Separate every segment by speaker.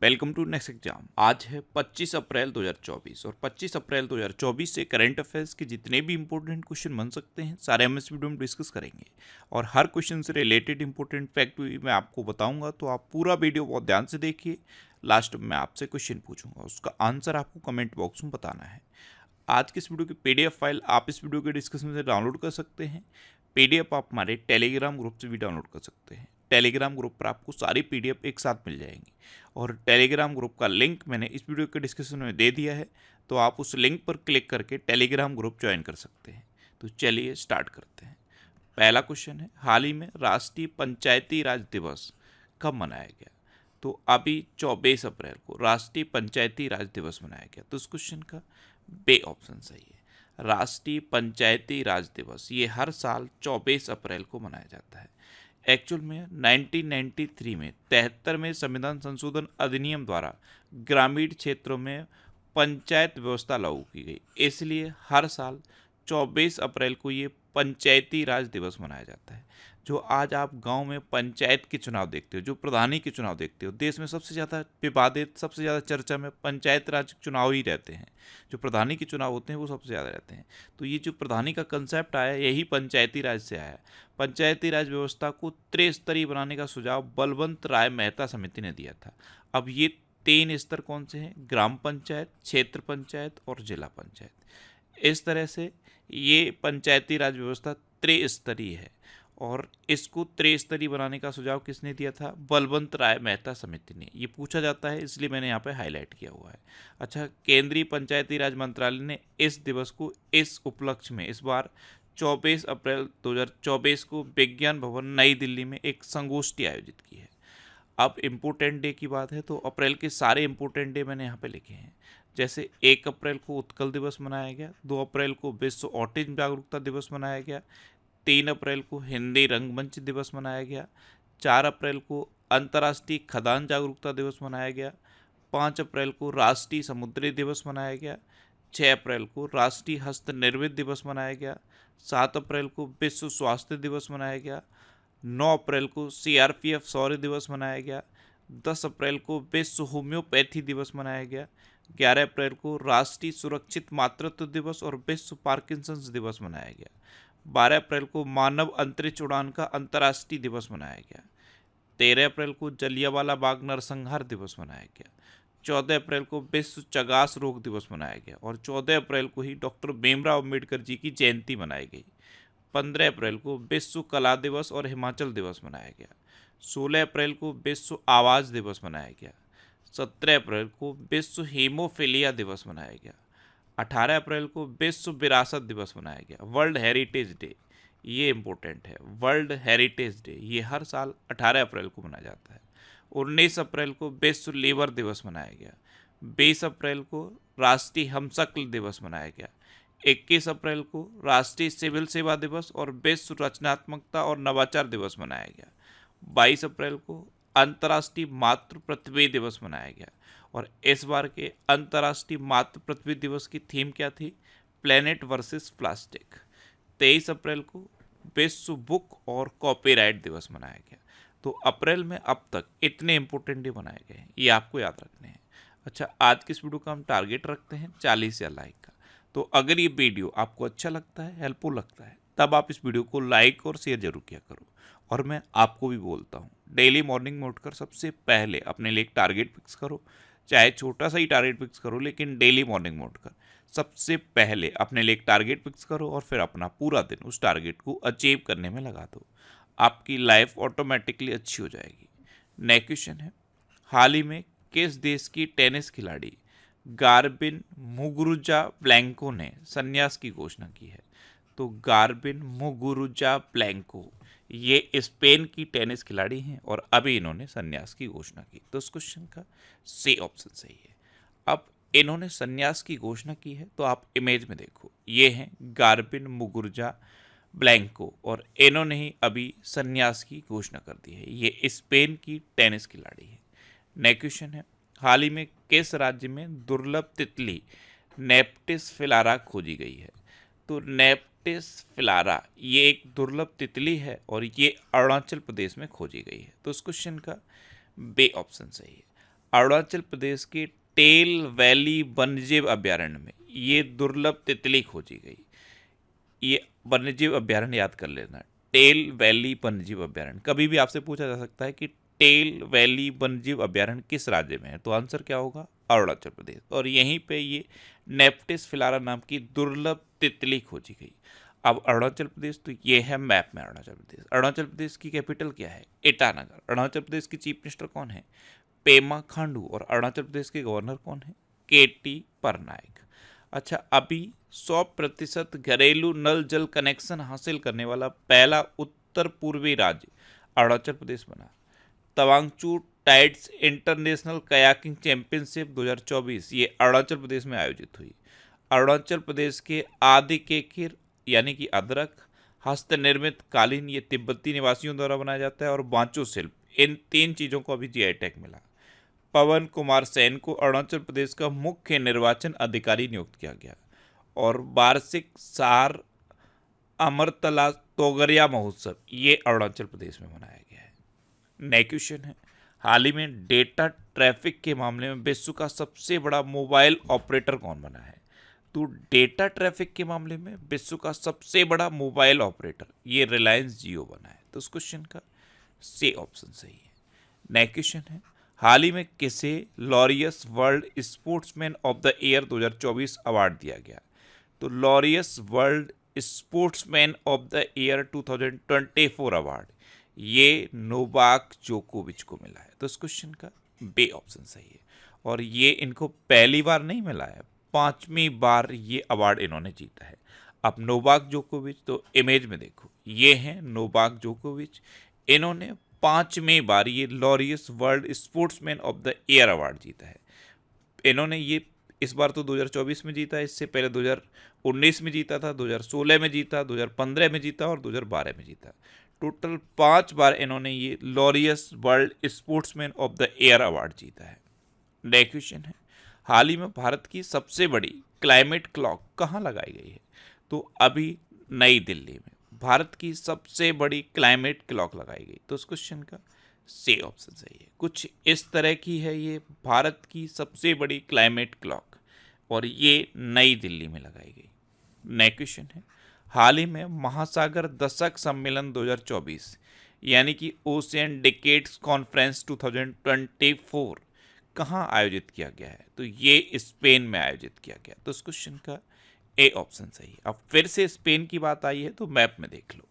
Speaker 1: Welcome to next exam. आज है 25 अप्रैल 2024 और 25 अप्रैल 2024 से करंट अफेयर्स के जितने भी इंपॉर्टेंट क्वेश्चन बन सकते हैं सारे हम इस वीडियो में डिस्कस करेंगे और हर क्वेश्चन से रिलेटेड इंपॉर्टेंट फैक्ट भी मैं आपको बताऊंगा, तो आप पूरा वीडियो बहुत ध्यान से देखिए। लास्ट में मैं आपसे क्वेश्चन पूछूंगा, उसका आंसर आपको कमेंट बॉक्स में बताना है। आज की इस वीडियो की पीडीएफ फाइल आप इस वीडियो के डिस्कशन से डाउनलोड कर सकते हैं। पीडीएफ आप हमारे टेलीग्राम ग्रुप से भी डाउनलोड कर सकते हैं। टेलीग्राम ग्रुप पर आपको सारी पीडीएफ एक साथ मिल जाएंगी और टेलीग्राम ग्रुप का लिंक मैंने इस वीडियो के डिस्क्रिप्शन में दे दिया है, तो आप उस लिंक पर क्लिक करके टेलीग्राम ग्रुप ज्वाइन कर सकते हैं। तो चलिए स्टार्ट करते हैं। पहला क्वेश्चन है, हाल ही में राष्ट्रीय पंचायती राज दिवस कब मनाया गया? तो अभी 24 अप्रैल को राष्ट्रीय पंचायती राज दिवस मनाया गया। तो इस क्वेश्चन का बे ऑप्शन सही है। राष्ट्रीय पंचायती राज दिवस ये हर साल 24 अप्रैल को मनाया जाता है। एक्चुअल में 1993 में 73वें संविधान संशोधन अधिनियम द्वारा ग्रामीण क्षेत्रों में पंचायत व्यवस्था लागू की गई, इसलिए हर साल 24 अप्रैल को ये पंचायती राज दिवस मनाया जाता है। जो आज आप गांव में पंचायत के चुनाव देखते हो, जो प्रधानी के चुनाव देखते हो, देश में सबसे ज़्यादा विवादित, सबसे ज़्यादा चर्चा में पंचायत राज चुनाव ही रहते हैं। जो प्रधानी के चुनाव होते हैं वो सबसे ज़्यादा रहते हैं। तो ये जो प्रधानी का कंसेप्ट आया यही पंचायती राज से आया है। पंचायती राज व्यवस्था को त्रिस्तरीय बनाने का सुझाव बलवंत राय मेहता समिति ने दिया था। अब ये 3 स्तर कौन से हैं? ग्राम पंचायत, क्षेत्र पंचायत और जिला पंचायत। इस तरह से ये पंचायती राज व्यवस्था त्रिस्तरीय है और इसको त्रिस्तरीय बनाने का सुझाव किसने दिया था? बलवंत राय मेहता समिति ने। ये पूछा जाता है इसलिए मैंने यहाँ पे हाईलाइट किया हुआ है। अच्छा, केंद्रीय पंचायती राज मंत्रालय ने इस दिवस को इस उपलक्ष्य में इस बार 24 अप्रैल 2024 को विज्ञान भवन नई दिल्ली में एक संगोष्ठी आयोजित की है। अब इम्पोर्टेंट डे की बात है तो अप्रैल के सारे इम्पोर्टेंट डे मैंने यहाँ पे लिखे हैं। जैसे 1 अप्रैल को उत्कल दिवस मनाया गया, 2 अप्रैल को विश्व ऑटिज्म जागरूकता दिवस मनाया गया, 3 अप्रैल को हिंदी रंगमंच दिवस मनाया गया, 4 अप्रैल को अंतर्राष्ट्रीय खदान जागरूकता दिवस मनाया गया, 5 अप्रैल को राष्ट्रीय समुद्री दिवस मनाया गया, 6 अप्रैल को राष्ट्रीय हस्त निर्मित दिवस मनाया गया, 7 अप्रैल को विश्व स्वास्थ्य दिवस मनाया गया, 9 अप्रैल को सीआरपीएफ शौर्य दिवस मनाया गया, 10 अप्रैल को विश्व होम्योपैथी दिवस मनाया गया, 11 अप्रैल को राष्ट्रीय सुरक्षित मातृत्व दिवस और विश्व पार्किंसंस दिवस मनाया गया, 12 अप्रैल को मानव अंतरिक्ष उड़ान का अंतर्राष्ट्रीय दिवस मनाया गया, 13 अप्रैल को जलियांवाला बाग नरसंहार दिवस मनाया गया, 14 अप्रैल को विश्व चगास रोग दिवस मनाया गया और 14 अप्रैल को ही डॉक्टर भीमराव अम्बेडकर जी की जयंती मनाई गई। 15 अप्रैल को विश्व कला दिवस और हिमाचल दिवस मनाया गया। 16 अप्रैल को विश्व आवाज़ दिवस मनाया गया। 17 अप्रैल को विश्व हीमोफीलिया दिवस मनाया गया। 18 अप्रैल को विश्व विरासत दिवस मनाया गया, वर्ल्ड हेरिटेज डे। ये इम्पोर्टेंट है, वर्ल्ड हेरिटेज डे ये हर साल 18 अप्रैल को मनाया जाता है। 19 अप्रैल को विश्व लीवर दिवस मनाया गया। 20 अप्रैल को राष्ट्रीय हमशक्ल दिवस मनाया गया। 21 अप्रैल को राष्ट्रीय सिविल सेवा दिवस और विश्व रचनात्मकता और नवाचार दिवस मनाया गया। 22 अप्रैल को अंतर्राष्ट्रीय मातृ पृथ्वी दिवस मनाया गया और इस बार के अंतर्राष्ट्रीय मातृ पृथ्वी दिवस की थीम क्या थी? Planet versus plastic. 23 अप्रैल को विश्व बुक और कॉपीराइट दिवस मनाया गया। तो अप्रैल में अब तक इतने इंपॉर्टेंट डे बनाए गए हैं, ये आपको याद रखने हैं। अच्छा, आज की इस वीडियो का हम टारगेट रखते हैं 40 या लाइक का। तो अगर ये वीडियो आपको अच्छा लगता है, हेल्पफुल लगता है, तब आप इस वीडियो को लाइक और शेयर जरूर किया करो। और मैं आपको भी बोलता हूँ, डेली मॉर्निंग में उठकर सबसे पहले अपने लिए एक टारगेट फिक्स करो। चाहे छोटा सा ही टारगेट फिक्स करो, लेकिन डेली मॉर्निंग में उठकर सबसे पहले अपने लिए एक टारगेट फिक्स करो और फिर अपना पूरा दिन उस टारगेट को अचीव करने में लगा दो। आपकी लाइफ ऑटोमेटिकली अच्छी हो जाएगी। नेक्स्ट क्वेश्चन है, हाल ही में किस देश की टेनिस खिलाड़ी गार्बिन मुगुरुजा ब्लैंको ने संन्यास की घोषणा की है? तो गार्बिन मुगुरुजा ब्लैंको ये स्पेन की टेनिस खिलाड़ी हैं और अभी इन्होंने संन्यास की घोषणा की। तो इस क्वेश्चन का सी ऑप्शन सही है। अब इन्होंने संन्यास की घोषणा की है तो आप इमेज में देखो, ये हैं गार्बिन मुगुरुजा ब्लैंको और इन्होंने ही अभी संन्यास की घोषणा कर दी है। ये स्पेन की टेनिस खिलाड़ी है। नेक्स्ट क्वेश्चन है, हाल ही में किस राज्य में दुर्लभ तितली नेप्टिस फिलारा खोजी गई है? तो नेप्टिस फिलारा ये एक दुर्लभ तितली है और ये अरुणाचल प्रदेश में खोजी गई है। तो इस क्वेश्चन का बे ऑप्शन सही है। अरुणाचल प्रदेश के टेल वैली वन्यजीव अभयारण्य में ये दुर्लभ तितली खोजी गई। ये वन्यजीव अभयारण्य याद कर लेना, टेल वैली वन्यजीव अभयारण्य। कभी भी आपसे पूछा जा सकता है कि टेल वैली वन्यजीव अभयारण्य किस राज्य में है, तो आंसर क्या होगा? अरुणाचल प्रदेश। और यहीं पे ये नेप्टिस फिलारा नाम की दुर्लभ तितली खोजी गई। अब अरुणाचल प्रदेश, तो ये है मैप में अरुणाचल प्रदेश। अरुणाचल प्रदेश की कैपिटल क्या है? ईटानगर। अरुणाचल प्रदेश की चीफ मिनिस्टर कौन है? पेमा खांडू। और अरुणाचल प्रदेश के गवर्नर कौन है? केटी परनायक। अच्छा, अभी 100% घरेलू नल जल कनेक्शन हासिल करने वाला पहला उत्तर पूर्वी राज्य अरुणाचल प्रदेश बना। तवांगचू टाइड्स इंटरनेशनल कयाकिंग चैंपियनशिप 2024 ये अरुणाचल प्रदेश में आयोजित हुई। अरुणाचल प्रदेश के आदि केकिर यानी कि अदरक, हस्तनिर्मित कालीन ये तिब्बती निवासियों द्वारा बनाया जाता है, और बांचो शिल्प, इन 3 चीज़ों को अभी जीआई टैग मिला। पवन कुमार सेन को अरुणाचल प्रदेश का मुख्य निर्वाचन अधिकारी नियुक्त किया गया। और वार्षिक सार अमरतला तोगरिया महोत्सव ये अरुणाचल प्रदेश में मनाया गया है। नेक्स्ट क्वेश्चन है, हाल ही में डेटा ट्रैफिक के मामले में विश्व का सबसे बड़ा मोबाइल ऑपरेटर कौन बना है? तो डेटा ट्रैफिक के मामले में विश्व का सबसे बड़ा मोबाइल ऑपरेटर ये रिलायंस जियो बना है। तो उस क्वेश्चन का सी ऑप्शन सही है। नेक्स्ट क्वेश्चन है, हाल ही में किसे Laureus world sportsman of the year 2024 award दिया गया? तो Laureus world sportsman of the year 2024 award ये नोवाक जोकोविच को मिला है। तो इस क्वेश्चन का बी ऑप्शन सही है। और ये इनको पहली बार नहीं मिला है, 5वीं बार ये अवार्ड इन्होंने जीता है। अब नोवाक जोकोविच, तो इमेज में देखो, ये हैं नोवाक जोकोविच। इन्होंने 5वीं बार ये Laureus world sportsman of the year award जीता है। इन्होंने ये इस बार तो 2024 में जीता है, इससे पहले 2019 में जीता था, 2016 में जीता, 2015 में जीता और 2012 में जीता। टोटल 5 बार इन्होंने ये Laureus world sportsman of the year award जीता है। नेक्स्ट क्वेश्चन है, हाल ही में भारत की सबसे बड़ी क्लाइमेट क्लॉक कहाँ लगाई गई है? तो अभी नई दिल्ली में भारत की सबसे बड़ी क्लाइमेट क्लॉक लगाई गई। तो उस क्वेश्चन का सी ऑप्शन सही है। कुछ इस तरह की है ये भारत की सबसे बड़ी क्लाइमेट क्लॉक, और ये नई दिल्ली में लगाई गई। नेक्स्ट क्वेश्चन है, हाल ही में महासागर दशक सम्मेलन 2024 यानी कि ओशियन डिकेड्स कॉन्फ्रेंस 2024 कहाँ आयोजित किया गया है? तो ये स्पेन में आयोजित किया गया। तो इस क्वेश्चन का ए ऑप्शन सही है। अब फिर से स्पेन की बात आई है तो मैप में देख लो,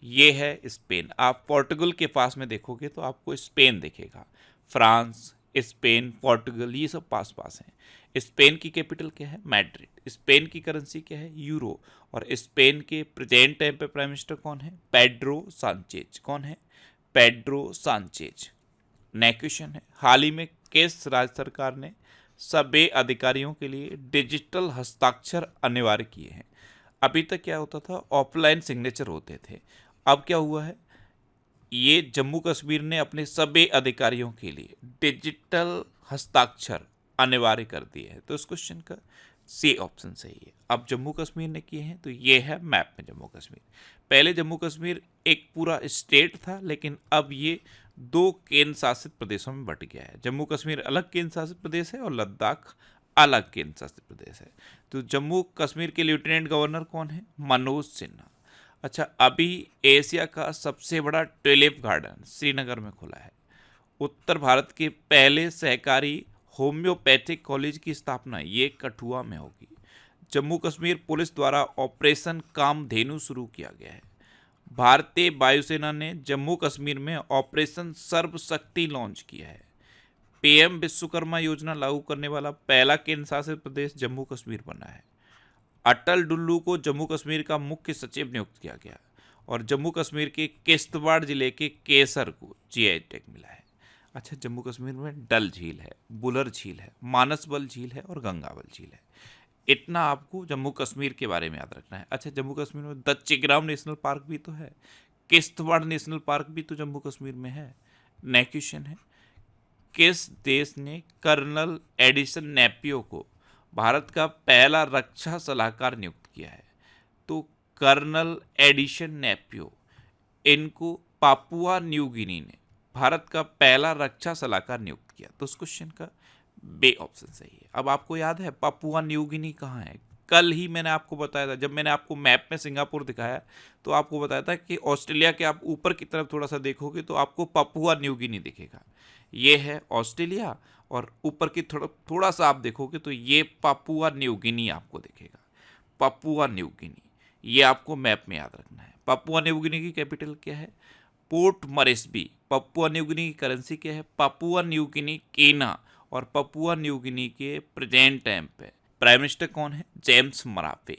Speaker 1: ये है स्पेन। आप पोर्टुगल के पास में देखोगे तो आपको स्पेन दिखेगा। फ्रांस, स्पेन, पोर्टुगल ये सब पास पास हैं। स्पेन की कैपिटल क्या है? मैड्रिड। स्पेन की करेंसी क्या है? यूरो। और स्पेन के प्रेजेंट टाइम पे प्राइम मिनिस्टर कौन है? Pedro Sanchez. कौन है? Pedro Sanchez. नेक्स्ट क्वेश्चन है, हाल ही में किस राज्य सरकार ने सभी अधिकारियों के लिए डिजिटल हस्ताक्षर अनिवार्य किए हैं? अभी तक क्या होता था, ऑफलाइन सिग्नेचर होते थे। अब क्या हुआ है, ये जम्मू कश्मीर ने अपने सभी अधिकारियों के लिए डिजिटल हस्ताक्षर अनिवार्य कर दिए हैं। तो इस क्वेश्चन का सी ऑप्शन सही है। अब जम्मू कश्मीर ने किए हैं तो ये है मैप में जम्मू कश्मीर। पहले जम्मू कश्मीर एक पूरा स्टेट था, लेकिन अब ये 2 केंद्र शासित प्रदेशों में बट गया है। जम्मू कश्मीर अलग केंद्र शासित प्रदेश है और लद्दाख अलग केंद्र शासित प्रदेश है। तो जम्मू कश्मीर के लेफ्टिनेंट गवर्नर कौन है? मनोज सिन्हा। अच्छा, अभी एशिया का सबसे बड़ा ट्यूलिप गार्डन श्रीनगर में खुला है। उत्तर भारत के पहले सहकारी होम्योपैथिक कॉलेज की स्थापना ये कठुआ में होगी। जम्मू कश्मीर पुलिस द्वारा ऑपरेशन कामधेनु शुरू किया गया है। भारतीय वायुसेना ने जम्मू कश्मीर में ऑपरेशन सर्वशक्ति लॉन्च किया है। पीएम विश्वकर्मा योजना लागू करने वाला पहला केंद्र शासित प्रदेश जम्मू कश्मीर बना है। अटल डुल्लू को जम्मू कश्मीर का मुख्य सचिव नियुक्त किया गया। और जम्मू कश्मीर के किश्तवाड़ जिले के केसर को जीआई टैग मिला है। अच्छा, जम्मू कश्मीर में डल झील है, बुलर झील है, मानसबल झील है और गंगाबल झील है। इतना आपको जम्मू कश्मीर के बारे में याद रखना है। अच्छा, जम्मू कश्मीर में दच्चीग्राम नेशनल पार्क भी तो है, किश्तवाड़ नेशनल पार्क भी तो जम्मू कश्मीर में है। नेक्स्ट क्वेश्चन है, किस देश ने कर्नल एडिसन नेपियो को भारत का पहला रक्षा सलाहकार नियुक्त किया है? तो कर्नल एडिसन नेपियो, इनको पापुआ न्यू गिनी ने भारत का पहला रक्षा सलाहकार नियुक्त किया? तो उस क्वेश्चन का बे ऑप्शन सही है। अब आपको याद है पापुआ न्यू गिनी कहाँ है? कल ही मैंने आपको बताया था, जब मैंने आपको मैप में सिंगापुर दिखाया तो आपको बताया था कि ऑस्ट्रेलिया के आप ऊपर की तरफ थोड़ा सा देखोगे तो आपको पापुआ न्यू गिनी दिखेगा। ये है ऑस्ट्रेलिया, और ऊपर की थोड़ा सा आप देखोगे तो ये पापुआ न्यू गिनी आपको दिखेगा। पापुआ न्यू गिनी, ये आपको मैप में याद रखना है। पापुआ न्यू गिनी की कैपिटल क्या है? पोर्ट मॉरिसबी। पापुआ न्यू गिनी की करेंसी क्या है? पापुआ न्यू गिनी केना। और पापुआ न्यू गिनी के प्रेजेंट टाइम पे प्राइम मिनिस्टर कौन है? James Marape.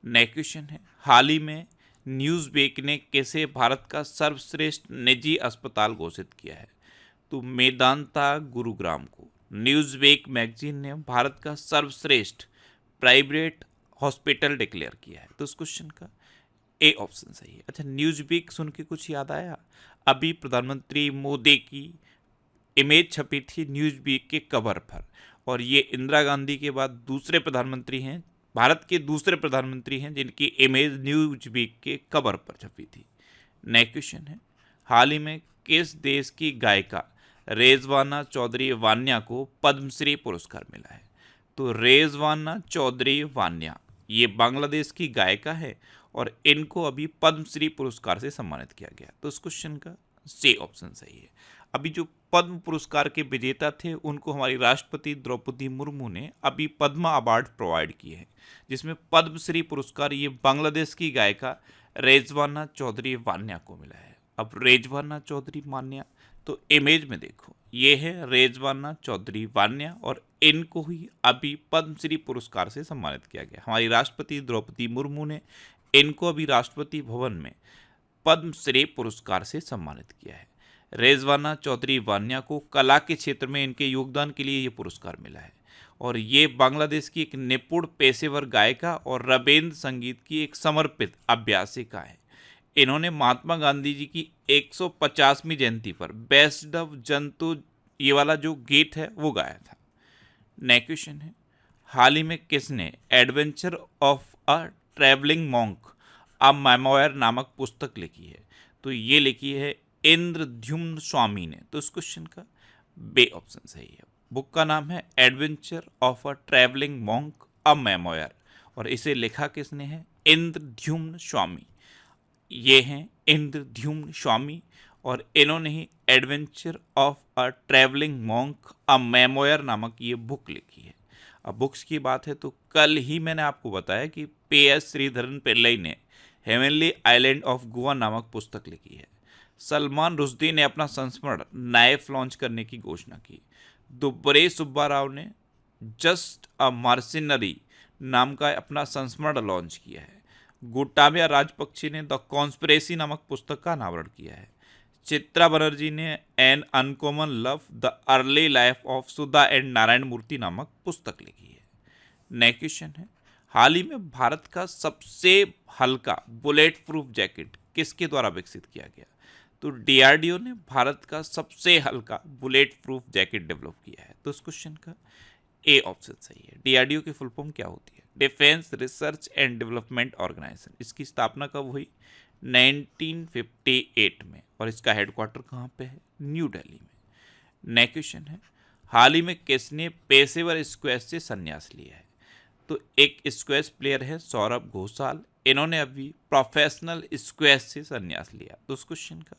Speaker 1: नेक्स्ट क्वेश्चन है, हाल ही में न्यूज़वीक ने कैसे भारत का सर्वश्रेष्ठ निजी अस्पताल घोषित किया है? तो मेदांता गुरुग्राम को न्यूज़वीक मैगजीन ने भारत का सर्वश्रेष्ठ प्राइवेट हॉस्पिटल डिक्लेयर किया है। तो इस क्वेश्चन का ए ऑप्शन सही है। अच्छा, न्यूज़वीक सुन के कुछ याद आया? अभी प्रधानमंत्री मोदी की इमेज छपी थी न्यूज़वीक के कवर पर, और ये इंदिरा गांधी के बाद दूसरे प्रधानमंत्री हैं, भारत के दूसरे प्रधानमंत्री हैं जिनकी इमेज न्यूज़वीक के कवर पर छपी थी। नेक्स्ट क्वेश्चन है, हाल ही में किस देश की गायिका रेजवाना चौधरी वान्या को पद्मश्री पुरस्कार मिला है? तो रेजवाना चौधरी वान्या ये बांग्लादेश की गायिका है और इनको अभी पद्मश्री पुरस्कार से सम्मानित किया गया। तो इस क्वेश्चन का सी ऑप्शन सही है। अभी जो पद्म पुरस्कार के विजेता थे उनको हमारी राष्ट्रपति द्रौपदी मुर्मू ने अभी पद्मा अवार्ड प्रोवाइड किए हैं, जिसमें पद्मश्री पुरस्कार ये बांग्लादेश की गायिका रेजवाना चौधरी वान्या को मिला है। अब रेजवाना चौधरी वान्या, तो इमेज में देखो, ये है रेजवाना चौधरी वान्या और इनको ही अभी पद्मश्री पुरस्कार से सम्मानित किया गया। हमारी राष्ट्रपति द्रौपदी मुर्मू ने इनको अभी राष्ट्रपति भवन में पद्मश्री पुरस्कार से सम्मानित किया है। रेजवाना चौधरी वान्या को कला के क्षेत्र में इनके योगदान के लिए ये पुरस्कार मिला है, और ये बांग्लादेश की एक निपुण पेशेवर गायिका और रबींद्र संगीत की एक समर्पित अभ्यासिका है। इन्होंने महात्मा गांधी जी की 150वीं जयंती पर बेस्ट ऑफ जंतु ये वाला जो गीत है वो गाया था। नेक्स्ट क्वेश्चन है, हाल ही में किसने adventure of a travelling monk a memoir नामक पुस्तक लिखी है? तो ये लिखी है इंद्रद्युम्न स्वामी ने। तो इस क्वेश्चन का बे ऑप्शन सही है। बुक का नाम है adventure of a travelling monk a memoir, और इसे लिखा किसने है? इंद्रद्युम्न स्वामी। ये हैं इंद्रद्युम्न स्वामी, और इन्होंने ही adventure of a travelling monk a memoir नामक ये बुक लिखी है। अब बुक्स की बात है तो कल ही मैंने आपको बताया कि PS श्रीधरन पिल्लई ने हेवनली आइलैंड ऑफ गोवा नामक पुस्तक लिखी है। सलमान रुश्दी ने अपना संस्मरण नाइफ लॉन्च करने की घोषणा की। दुब्बरे सुब्बा राव ने जस्ट अ मर्सिनरी नाम का अपना संस्मरण लॉन्च किया है। गोटाबया राजपक्षी ने द कॉन्स्पिरेसी नामक पुस्तक का अनावरण किया है। चित्रा बनर्जी ने an uncommon love the early life of Sudha and Narayana Murthy नामक पुस्तक लिखी है। नेक्स्ट क्वेश्चन है, हाल ही में भारत का सबसे हल्का बुलेट प्रूफ जैकेट किसके द्वारा विकसित किया गया? तो DRDO ने भारत का सबसे हल्का बुलेट प्रूफ जैकेट डेवलप किया है। तो इस क्वेश्चन का ए ऑप्शन सही है। DRDO की फुल फॉर्म क्या होती है? Defence research and development organisation. इसकी स्थापना कब हुई? 1958 में, और इसका हेडक्वार्टर कहाँ पे है? न्यू दिल्ली में। नेक्स्ट क्वेश्चन है, हाल ही में किसने पेशेवर स्क्वैश से संन्यास लिया है? तो एक स्क्वैश प्लेयर है सौरभ घोषाल, इन्होंने अभी प्रोफेशनल स्क्वैश से संन्यास लिया। तो उस क्वेश्चन का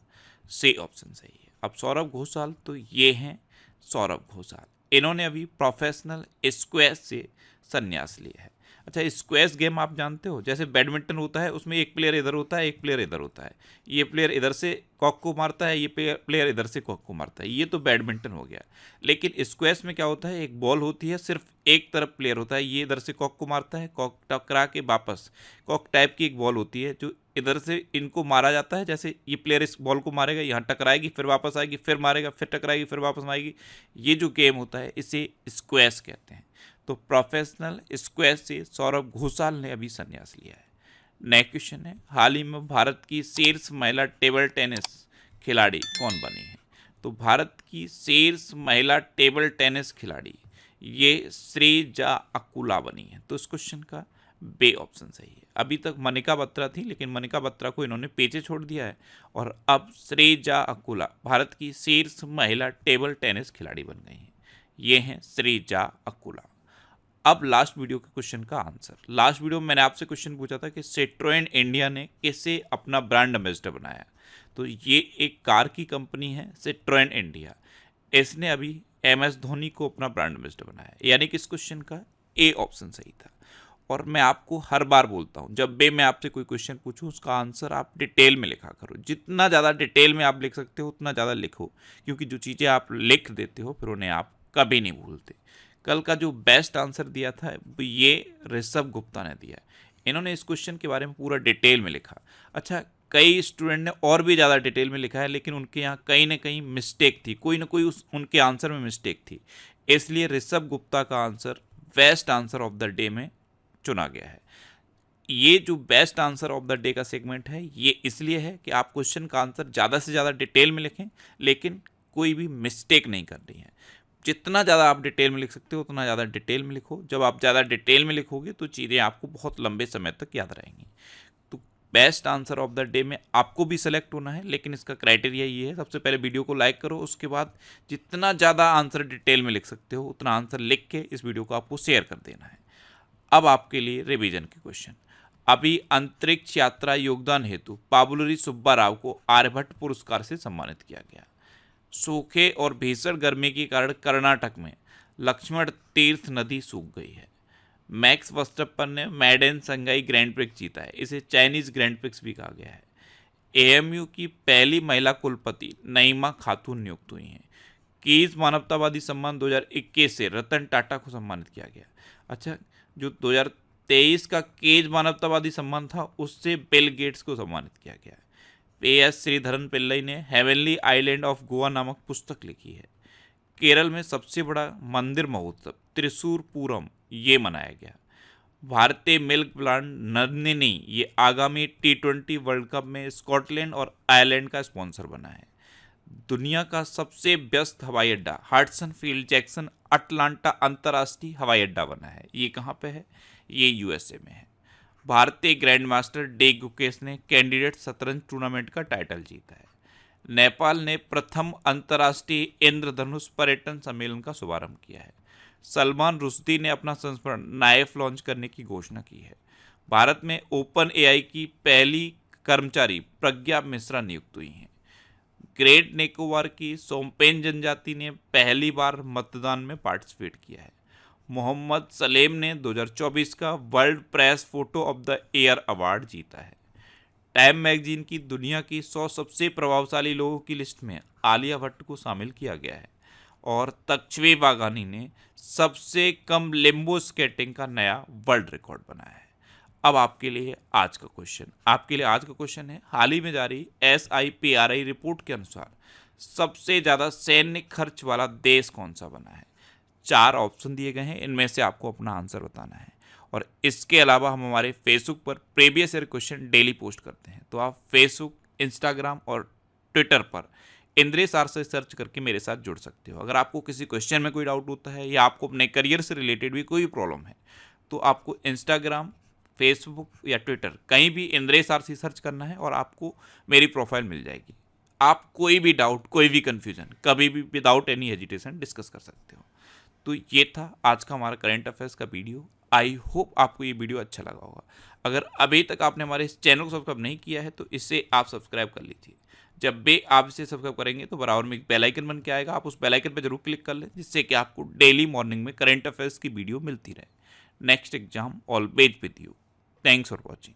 Speaker 1: सी ऑप्शन सही है। अब सौरभ घोषाल, तो ये हैं सौरभ घोषाल, इन्होंने अभी प्रोफेशनल स्क्वैश से संन्यास लिया है। अच्छा, स्क्वैश गेम आप जानते हो, जैसे बैडमिंटन होता है उसमें एक प्लेयर इधर होता है, एक प्लेयर इधर होता है, ये प्लेयर इधर से कॉक को मारता है, ये प्लेयर इधर से कॉक को मारता है, ये तो बैडमिंटन हो गया। लेकिन स्क्वैश में क्या होता है, एक बॉल होती है, सिर्फ एक तरफ प्लेयर होता है, ये इधर से कॉक को मारता है, कॉक टकरा के वापस कॉक टाइप की एक बॉल होती है जो इधर से इनको मारा जाता है। जैसे ये प्लेयर इस बॉल को मारेगा, यहाँ टकराएगी, फिर वापस आएगी, फिर मारेगा, फिर टकराएगी, फिर वापस आएगी, ये जो गेम होता है इसे स्क्वैश कहते हैं। तो प्रोफेशनल स्क्वैश से सौरभ घोषाल ने अभी संन्यास लिया है। नेक्स्ट क्वेश्चन है, हाल ही में भारत की शीर्ष महिला टेबल टेनिस खिलाड़ी कौन बनी है? तो भारत की शीर्ष महिला टेबल टेनिस खिलाड़ी ये श्रीजा अकुला बनी है। तो इस क्वेश्चन का बे ऑप्शन सही है। अभी तक मनिका बत्रा थी, लेकिन मनिका बत्रा को इन्होंने पीछे छोड़ दिया है और अब श्रीजा अकुला भारत की शीर्ष महिला टेबल टेनिस खिलाड़ी बन गई हैं। ये हैं श्रीजा अकुला। अब लास्ट वीडियो के क्वेश्चन का आंसर। लास्ट वीडियो में मैंने आपसे क्वेश्चन पूछा था कि सिट्रोएन इंडिया ने कैसे अपना ब्रांड एम्बेसडर बनाया। तो ये एक कार की कंपनी है सिट्रोएन इंडिया, इसने अभी MS धोनी को अपना ब्रांड एम्बेसडर बनाया, यानी कि इस क्वेश्चन का ए ऑप्शन सही था। और मैं आपको हर बार बोलता हूँ, जब भी मैं आपसे कोई क्वेश्चन पूछूं उसका आंसर आप डिटेल में लिखा करो। जितना ज़्यादा डिटेल में आप लिख सकते हो उतना ज़्यादा लिखो, क्योंकि जो चीज़ें आप लिख देते हो फिर उन्हें आप कभी नहीं भूलते। कल का जो बेस्ट आंसर दिया था ये ऋषभ गुप्ता ने दिया। इन्होंने इस क्वेश्चन के बारे में पूरा डिटेल में लिखा। अच्छा, कई स्टूडेंट ने और भी ज़्यादा डिटेल में लिखा है, लेकिन उनके यहाँ कहीं ना कहीं मिस्टेक थी, कोई ना कोई उनके आंसर में मिस्टेक थी, इसलिए ऋषभ गुप्ता का answer best answer of the day में चुना गया है। ये जो best answer of the day का सेगमेंट है ये इसलिए है कि आप क्वेश्चन का आंसर ज़्यादा से ज़्यादा डिटेल में लिखें, लेकिन कोई भी मिस्टेक नहीं करनी है। जितना ज़्यादा आप डिटेल में लिख सकते हो उतना ज़्यादा डिटेल में लिखो। जब आप ज़्यादा डिटेल में लिखोगे तो चीज़ें आपको बहुत लंबे समय तक याद रहेंगी। तो best answer of the day में आपको भी सेलेक्ट होना है, लेकिन इसका क्राइटेरिया ये है, सबसे पहले वीडियो को लाइक करो, उसके बाद जितना ज़्यादा आंसर डिटेल में लिख सकते हो उतना आंसर लिख के इस वीडियो को आपको शेयर कर देना है। अब आपके लिए रिवीजन के क्वेश्चन। अभी अंतरिक्ष यात्रा योगदान हेतु पाबुलरी सुब्बा राव को आर्यभट्ट पुरस्कार से सम्मानित किया गया। सूखे और भीषण गर्मी के कारण कर्नाटक में लक्ष्मण तीर्थ नदी सूख गई है। मैक्स वर्स्टप्पन ने मैडन संघाई ग्रैंड प्रिक्स जीता है, इसे चाइनीज ग्रैंड प्रिक्स भी कहा गया है। AMU की पहली महिला कुलपति नईमा खातून नियुक्त हुई हैं। कीज मानवतावादी सम्मान 2021 से रतन टाटा को सम्मानित किया गया। अच्छा, जो 2023 का केज मानवतावादी सम्मान था उससे बिल गेट्स को सम्मानित किया गया। PS श्रीधरन पिल्लई ने हेवनली आइलैंड ऑफ गोवा नामक पुस्तक लिखी है। केरल में सबसे बड़ा मंदिर महोत्सव त्रिशूर पूरम ये मनाया गया। भारतीय मिल्क प्लांट नंदिनी ये आगामी T20 वर्ल्ड कप में स्कॉटलैंड और आयरलैंड का स्पॉन्सर बना है। दुनिया का सबसे व्यस्त हवाई अड्डा हडसन फील्ड जैक्सन अटलांटा अंतर्राष्ट्रीय हवाई अड्डा बना है। ये कहाँ पे है? ये USA में है। भारतीय ग्रैंड मास्टर डे गुकेश ने कैंडिडेट शतरंज टूर्नामेंट का टाइटल जीता है। नेपाल ने प्रथम अंतर्राष्ट्रीय इंद्रधनुष पर्यटन सम्मेलन का शुभारंभ किया है। सलमान रुश्दी ने अपना संस्करण नाइफ लॉन्च करने की घोषणा की है। भारत में ओपन AI की पहली कर्मचारी प्रज्ञा मिश्रा नियुक्त हुई हैं। ग्रेट निकोबार की सोमपेन जनजाति ने पहली बार मतदान में पार्टिसिपेट किया है। मोहम्मद सलेम ने 2024 का world press photo of the year award जीता है। टाइम मैगजीन की दुनिया की 100 सबसे प्रभावशाली लोगों की लिस्ट में आलिया भट्ट को शामिल किया गया है। और तक्षवे बागानी ने सबसे कम लिम्बो स्केटिंग का नया वर्ल्ड रिकॉर्ड बनाया है। अब आपके लिए आज का क्वेश्चन है, हाल ही में जारी SIPRI रिपोर्ट के अनुसार सबसे ज़्यादा सैन्य खर्च वाला देश कौन सा बना है? 4 ऑप्शन दिए गए हैं, इनमें से आपको अपना आंसर बताना है। और इसके अलावा हम हमारे फेसबुक पर previous year question daily post करते हैं, तो आप फेसबुक, इंस्टाग्राम और ट्विटर पर इंद्रेश आर से सर्च करके मेरे साथ जुड़ सकते हो। अगर आपको किसी क्वेश्चन में कोई डाउट होता है या आपको अपने करियर से रिलेटेड भी कोई प्रॉब्लम है, तो आपको इंस्टाग्राम, फेसबुक या ट्विटर कहीं भी इंद्रेश आर से सर्च करना है और आपको मेरी प्रोफाइल मिल जाएगी। आप कोई भी डाउट, कोई भी कन्फ्यूजन कभी भी विदाउट एनी हेजिटेशन डिस्कस कर सकते हो। तो ये था आज का हमारा करंट अफेयर्स का वीडियो। आई होप आपको ये वीडियो अच्छा लगा होगा। अगर अभी तक आपने हमारे इस चैनल को सब्सक्राइब नहीं किया है तो इसे आप सब्सक्राइब कर लीजिए। जब भी आप इसे सब्सक्राइब करेंगे तो बराबर में एक बेल आइकन बन के आएगा, आप उस बेल आइकन पर जरूर क्लिक कर लें, जिससे कि आपको डेली मॉर्निंग में करंट अफेयर्स की वीडियो मिलती रहे। Next exam always with you. Thanks for watching.